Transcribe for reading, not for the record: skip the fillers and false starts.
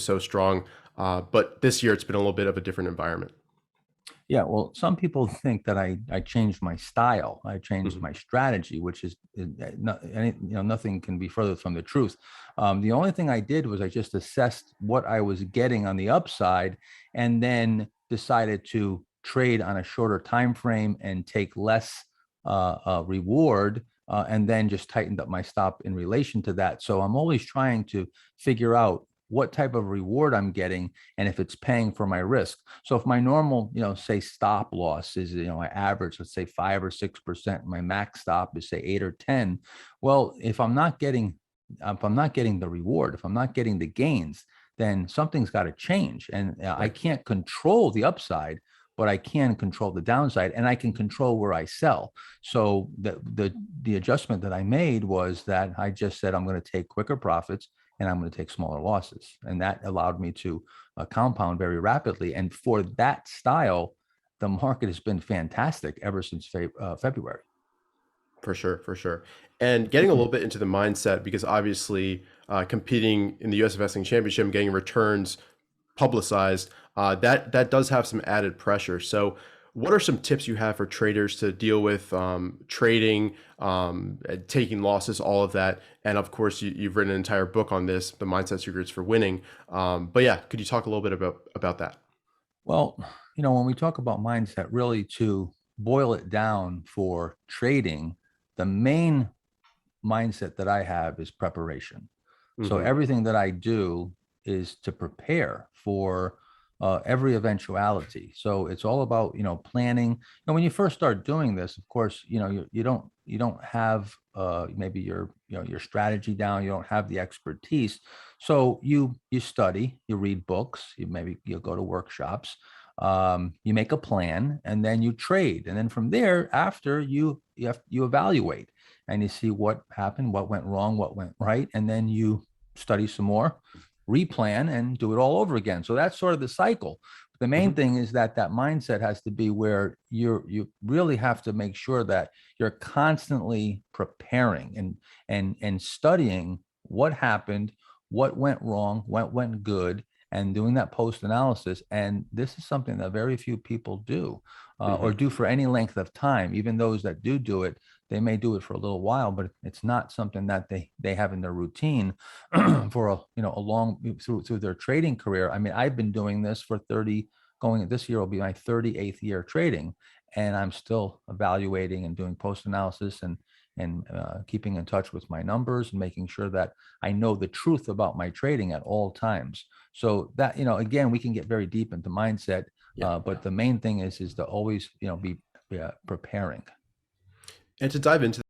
so strong. But this year it's been a little bit of a different environment. Yeah, well, some people think that I changed my style, I changed Mhm. my strategy, which is nothing can be further from the truth. The only thing I did was I just assessed what I was getting on the upside, and then decided to trade on a shorter time frame and take less reward, and then just tightened up my stop in relation to that. So I'm always trying to figure out what type of reward I'm getting and if it's paying for my risk. So if my normal, say stop loss is, I average, let's say 5 or 6%, my max stop is say 8 or 10. Well, if I'm not getting the reward, if I'm not getting the gains, then something's got to change. And I Right. can't control the upside, but I can control the downside, and I can control where I sell. So the adjustment that I made was that I just said I'm going to take quicker profits and I'm going to take smaller losses, and that allowed me to compound very rapidly. And for that style, the market has been fantastic ever since February. For sure, for sure. And getting a little bit into the mindset, because obviously competing in the U.S. Investing Championship and getting returns publicized, that does have some added pressure. So, what are some tips you have for traders to deal with trading, taking losses, all of that? And of course, you've written an entire book on this, the mindset secrets for winning. But yeah, could you talk a little bit about that? Well, when we talk about mindset, really to boil it down for trading, the main mindset that I have is preparation. So Hmm. everything that I do is to prepare for every eventuality. So it's all about planning. And when you first start doing this, of course, you don't have maybe your strategy down. You don't have the expertise. So you study, you read books, you'll go to workshops. You make a plan, and then you trade, and then from there, after you evaluate and you see what happened, what went wrong, what went right, and then you study some more, replan, and do it all over again. So that's sort of the cycle. The main Hmm. thing is that mindset has to be where you really have to make sure that you're constantly preparing and studying what happened, what went wrong, what went good, and doing that post analysis. And this is something that very few people do, or Hmm. do for any length of time. Even those that do it, they may do it for a little while, but it's not something that they have in their routine for a long through their trading career. I mean, I've been doing this for 30, going this year will be my 38th year trading, and I'm still evaluating and doing post analysis and keeping in touch with my numbers and making sure that I know the truth about my trading at all times. So that, again, we can get very deep into mindset, Yeah. but the main thing is to always be preparing. And to dive into